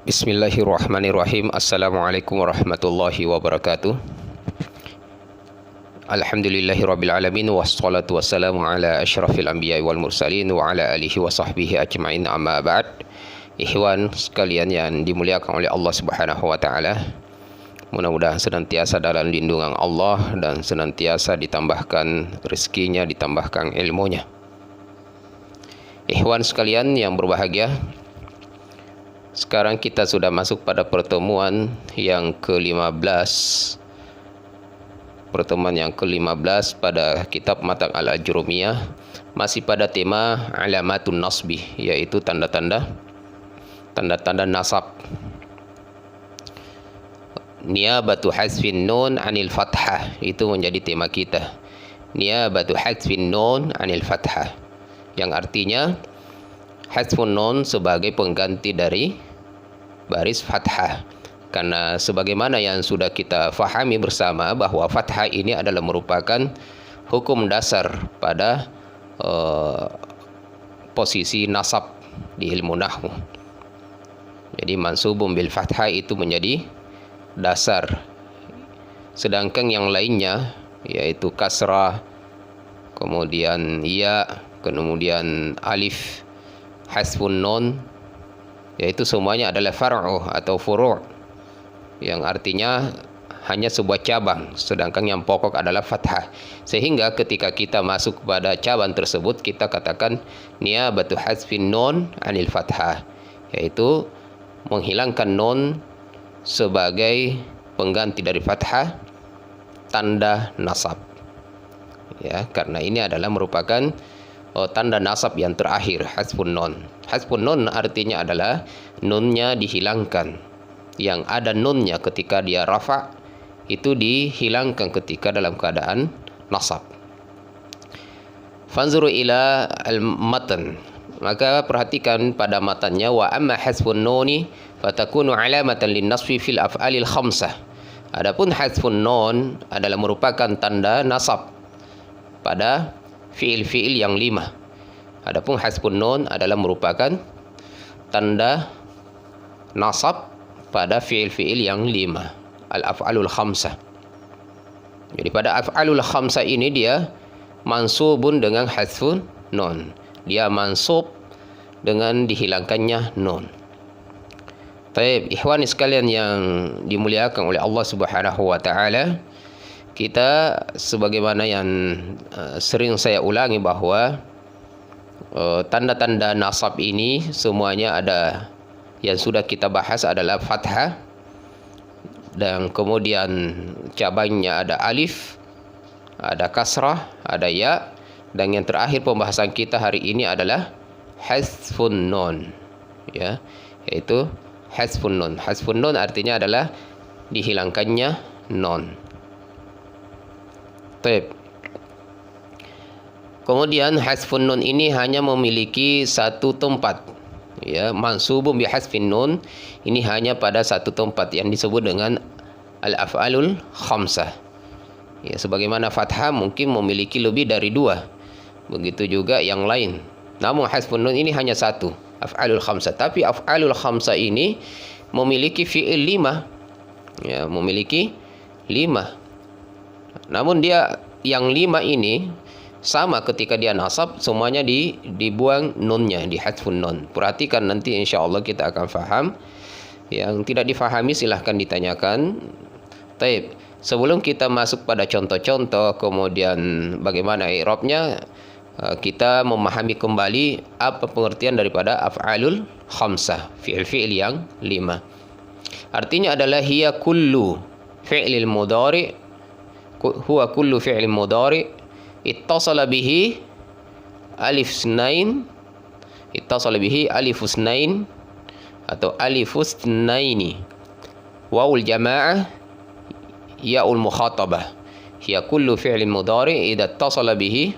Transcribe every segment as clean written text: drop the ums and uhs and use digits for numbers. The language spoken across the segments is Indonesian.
Bismillahirrahmanirrahim. Assalamualaikum warahmatullahi wabarakatuh. Alhamdulillahirrabbilalamin. Wassalatu wassalamu ala asyrafil anbiya wal mursalin wa ala alihi wa sahbihi ajma'in, amma ba'd. Ikhwan sekalian yang dimuliakan oleh Allah subhanahu wa ta'ala, mudah-mudahan senantiasa dalam lindungan Allah dan senantiasa ditambahkan rezekinya, ditambahkan ilmunya. Ikhwan sekalian yang berbahagia, sekarang kita sudah masuk pada pertemuan yang ke-15. Pertemuan yang ke-15 pada kitab Matan Al-Ajrumiyah, masih pada tema alamatun nasbi, yaitu tanda-tanda nasab. Niyabatu hazfin nun anil fathah, itu menjadi tema kita. Niyabatu hazfin nun anil fathah, yang artinya hazfun nun sebagai pengganti dari baris fathah. Karena sebagaimana yang sudah kita fahami bersama bahwa fathah ini adalah merupakan hukum dasar pada posisi nasab di ilmu nahwu. Jadi mansubun bil fathah itu menjadi dasar. Sedangkan yang lainnya yaitu kasrah, kemudian ya, kemudian alif, hasfun nun, yaitu semuanya adalah far'u atau furu', yang artinya hanya sebuah cabang, sedangkan yang pokok adalah fathah. Sehingga ketika kita masuk kepada cabang tersebut, kita katakan niyabatu hazfin nun anil fathah, yaitu menghilangkan nun sebagai pengganti dari fathah, tanda nasab. Ya, karena ini adalah merupakan tanda nasab yang terakhir, hazfun nun. Hazfun nun artinya adalah nunnya dihilangkan. Yang ada nunnya ketika dia rafa, itu dihilangkan ketika dalam keadaan nasab. Fanzuru ila al-matan, maka perhatikan pada matannya. Wa amma hazfun nuni fatakunu alamatan lin nasfi fil af'alil khamsah. Adapun hazfun nun adalah merupakan tanda nasab pada fiil-fiil yang 5. Adapun hazfun nun adalah merupakan tanda nasab pada fiil-fiil yang 5, al-af'alul khamsah. Jadi pada af'alul khamsah ini dia mansubun dengan hazfun nun. Dia mansub dengan dihilangkannya nun. Baik, ikhwani sekalian yang dimuliakan oleh Allah Subhanahu wa taala, kita sebagaimana yang sering saya ulangi bahwa tanda-tanda nasab ini semuanya ada, yang sudah kita bahas adalah fathah, dan kemudian cabangnya ada alif, ada kasrah, ada ya, dan yang terakhir pembahasan kita hari ini adalah hazfun nun, ya, yaitu hazfun nun. Hazfun nun artinya adalah dihilangkannya nun. Baik. Kemudian hazfun nun ini hanya memiliki satu tempat, ya, mansubun bi hazfin nun ini hanya pada satu tempat yang disebut dengan al-af'alul khamsah. Ya, sebagaimana fathah mungkin memiliki lebih dari 2, begitu juga yang lain. Namun hazfun nun ini hanya satu, af'alul khamsah. Tapi af'alul khamsah ini memiliki fi'il 5, ya, memiliki 5. Namun dia yang 5 ini sama ketika dia nasab, semuanya dibuang nunnya, di hazfun nun. Perhatikan nanti insyaallah kita akan faham. Yang tidak difahami silahkan ditanyakan. Taib. Sebelum kita masuk pada contoh-contoh, kemudian bagaimana i'rabnya, kita memahami kembali apa pengertian daripada af'alul khamsah, fi'il-fi'il yang 5. Artinya adalah hiya kullu fi'lil mudhari', huwa kullu fi'lil mudhari' ittasala bihi alif snain, ittasala bihi alifus nain atau alifus naini, wawul jamaah, yaul mukhatabah. Hiya kullu fi'lin mudhari' idza ittasala bihi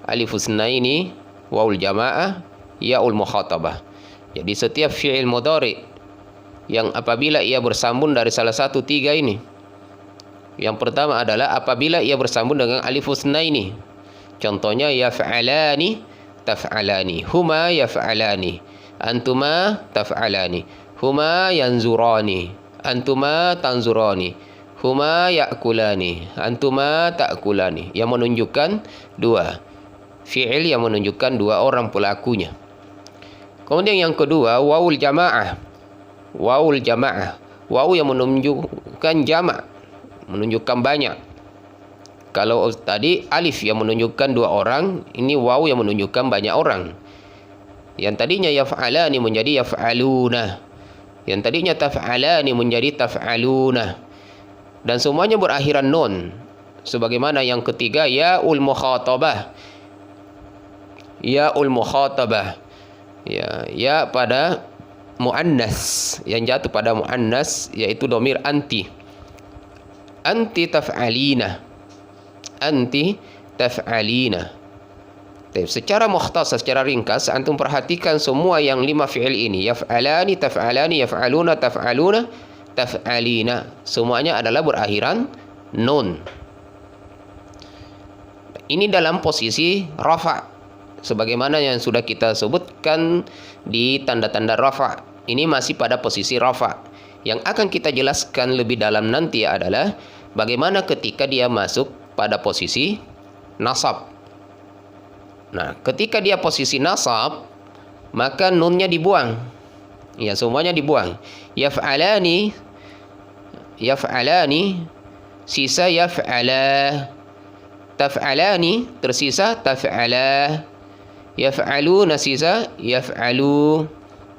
alifus naini, wawul jamaah, yaul mukhatabah. Jadi setiap fi'il mudhari' yang apabila ia bersambung dari salah satu 3 ini. Yang pertama adalah apabila ia bersambung dengan alifus naini. Contohnya yaf'alani, taf'alani, huma yaf'alani. Antuma taf'alani. Huma yanzurani. Antuma tanzurani. Huma ya'kulani. Antuma ta'kulani. Yang menunjukkan dua fi'il, yang menunjukkan dua orang pelakunya. Kemudian yang kedua, wawul jamaah. Wawul jamaah. Wawu yang menunjukkan jamak, menunjukkan banyak. Kalau tadi alif yang menunjukkan dua orang, ini wawu yang menunjukkan banyak orang. Yang tadinya yaf'alani menjadi yaf'aluna. Yang tadinya taf'alani menjadi taf'aluna. Dan semuanya berakhiran nun. Sebagaimana yang ketiga, ya'ul mukhatabah. Ya'ul mukhatabah. Ya pada muannas, yang jatuh pada muannas, yaitu domir anti. Anti taf'alina. Anti taf'alina. Secara mukhtasar, secara ringkas, antum perhatikan semua yang 5 fi'il ini. Yaf'alani, taf'alani, yaf'aluna, taf'aluna, taf'alina. Semuanya adalah berakhiran nun. Ini dalam posisi rafa'. Sebagaimana yang sudah kita sebutkan di tanda-tanda rafa'. Ini masih pada posisi rafa'. Yang akan kita jelaskan lebih dalam nanti adalah bagaimana ketika dia masuk pada posisi nasab. Nah, ketika dia posisi nasab, maka nunnya dibuang. Ya, semuanya dibuang. Yaf'alani, yaf'alani, sisa yaf'ala. Taf'alani, tersisa taf'ala. Yaf'aluna, sisa yaf'alu.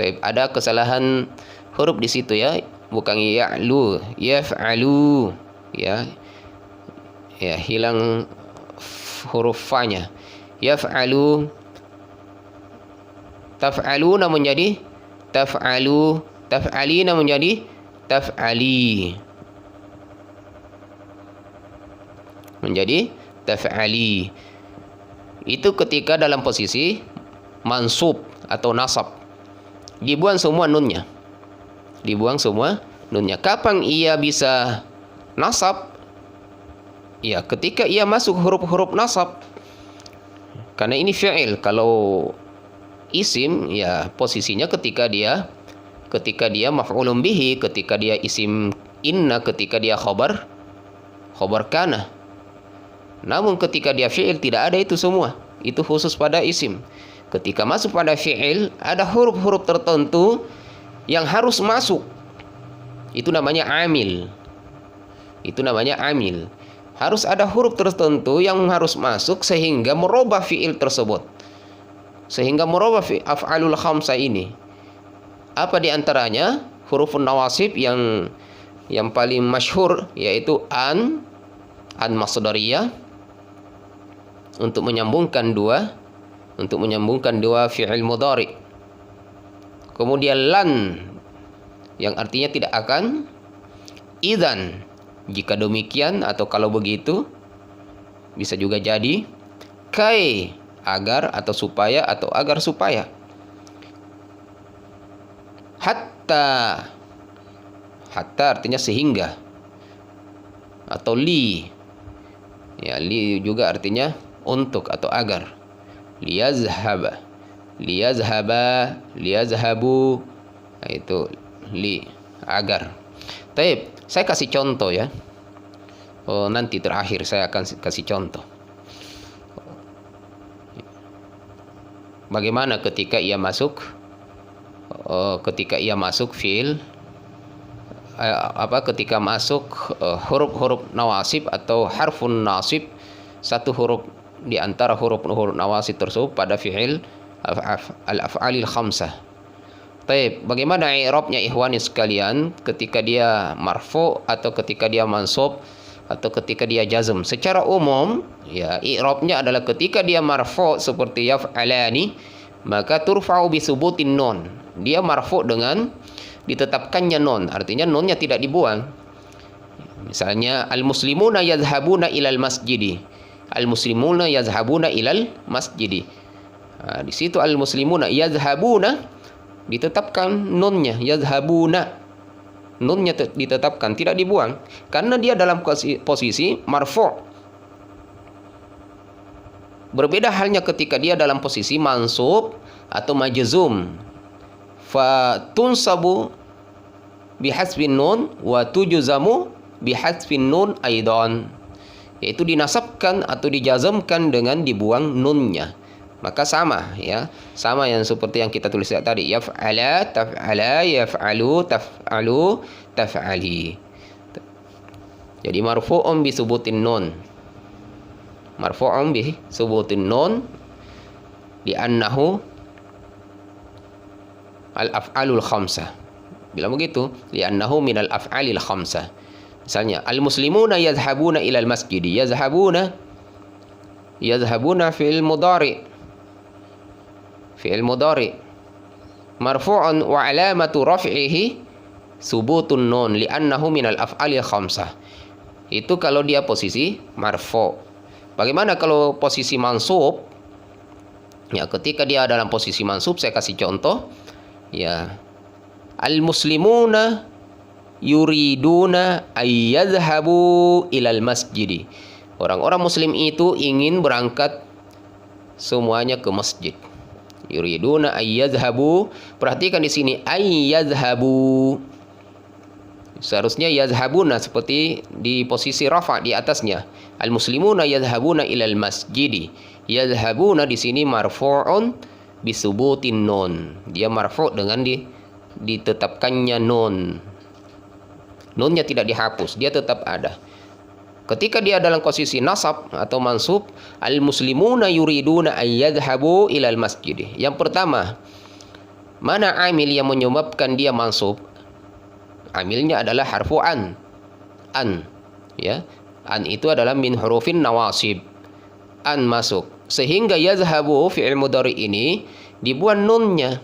Ada kesalahan huruf di situ ya, bukan ya'lu, yaf'alu. Ya, hilang huruf fa-nya. Yaf'alu. Taf'aluna menjadi taf'alu. Taf'alina menjadi taf'ali. Menjadi taf'ali. Itu ketika dalam posisi mansub atau nasab. Dibuang semua nunnya. Dibuang semua nunnya. Kapan ia bisa nasab? Ya, ketika ia masuk huruf-huruf nasab. Karena ini fi'il. Kalau isim, ya posisinya ketika dia maf'ulun bihi, ketika dia isim inna, ketika dia khabar kana. Namun ketika dia fi'il tidak ada itu semua. Itu khusus pada isim. Ketika masuk pada fi'il, ada huruf-huruf tertentu yang harus masuk. Itu namanya amil. Itu namanya amil. Harus ada huruf tertentu yang harus masuk sehingga merubah fi'il tersebut. Sehingga merubah af'alul khamsah ini. Apa di antaranya? Hurufun nawasib yang paling masyhur yaitu an masdariyah untuk menyambungkan dua fi'il mudhari. Kemudian lan yang artinya tidak akan. Idzan, jika demikian atau kalau begitu, bisa juga jadi. Kai, agar atau supaya atau agar supaya. Hatta artinya sehingga. Atau li. Ya, li juga artinya untuk atau agar. Liyazhaba, liyazhabu. Nah, itu li, agar. Taib, saya kasih contoh ya. Nanti terakhir saya akan kasih contoh. Bagaimana ketika ia masuk fiil, ketika masuk huruf-huruf nawasib atau harfun nasib, satu huruf di antara huruf-huruf nawasib tersebut pada fi'il al-af'alil khamsah. Taib, bagaimana i'rabnya ikhwani sekalian ketika dia marfu atau ketika dia mansub atau ketika dia jazm? Secara umum ya, i'rabnya adalah ketika dia marfu seperti yaf'alani, maka turfa'u bi subutin nun. Dia marfu dengan ditetapkannya nun, artinya nunnya tidak dibuang. Misalnya al-muslimuna yazhabuna ilal masjidi. Al-muslimuna yazhabuna ilal masjidi. Nah, di situ al-muslimuna yazhabuna ditetapkan nunnya, yazhabuna. Nunnya ditetapkan, tidak dibuang karena dia dalam posisi marfu'. Berbeda halnya ketika dia dalam posisi mansub atau majzum. fatunsabu bihasbin nun wa tujzamu bihasbin nun aidan, yaitu dinasabkan atau dijazamkan dengan dibuang nunnya. Maka sama ya, sama yang seperti yang kita tulis tadi, yaf'ala taf'ala, yaf'alu taf'alu taf'ali. Jadi marfu'un bi subutin nun, marfu'un bi subutin nun li'annahu al-af'alul khamsah. Bila begitu, li'annahu minal af'alil khamsah. Misalnya, al-muslimuna yazhabuna ilal masjid. Yazhabuna fi'il mudhari. Fi'il mudhari marfu'un wa alamatu raf'ihi subutun nun li'annahu minal af'alil khamsah. Itu kalau dia posisi marfu'. Bagaimana kalau posisi mansub? Ya, ketika dia dalam posisi mansub, saya kasih contoh. Ya, al-muslimuna yuriduna ayyadhabu ilal masjidi. Orang-orang muslim itu ingin berangkat semuanya ke masjid. Yuriduna ayyadhabu. Perhatikan di sini ayyadhabu. Seharusnya yadhhabuna seperti di posisi rafa di atasnya. Al-muslimuna yadhhabuna ilal masjidi. Yadhhabuna di sini marfu'un bisubutin nun. Dia marfu' dengan ditetapkannya nun. Nunnya tidak dihapus, dia tetap ada. Ketika dia dalam posisi nasab atau mansub, al-muslimuna yuriduna ayyadhabu ilal masjid. Yang pertama, mana amil yang menyebabkan dia mansub? Amilnya adalah harfu an. An, ya. An itu adalah min hurufin nawasib. An masuk. Sehingga yazhabu fi'il mudhari ini dibuang nunnya.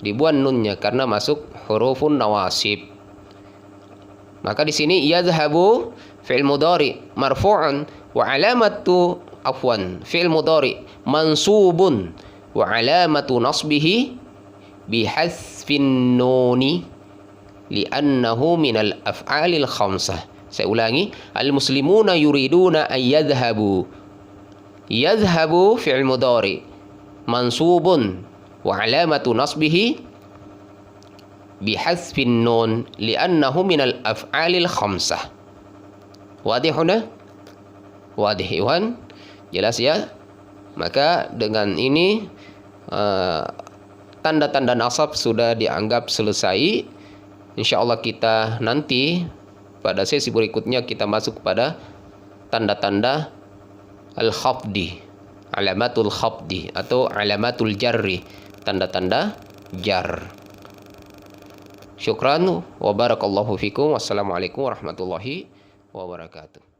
Dibuang nunnya karena masuk hurufun nawasib. Maka di sini yazhabu fi'il mudhari marfu'un wa alamatu fi'il mudhari mansubun wa alamatu nasbihi bihasfin nuni li'annahu minal af'alil khamsah. Saya ulangi, al-muslimuna yuriduna ayyadhabu. Yadhhabu fi'il mudhari mansubun wa alamatu nasbihi bihasfin nun li'annahu minal af'alil khamsah. Wadih huna? Wadih iwan? Jelas ya? Maka dengan ini tanda-tanda nasab sudah dianggap selesai. InsyaAllah kita nanti pada sesi berikutnya kita masuk kepada tanda-tanda al-khafdi, alamatul khafdi atau alamatul jarri, tanda-tanda jar. Syukran wa barakallahu fikum. Wassalamualaikum warahmatullahi wabarakatuh.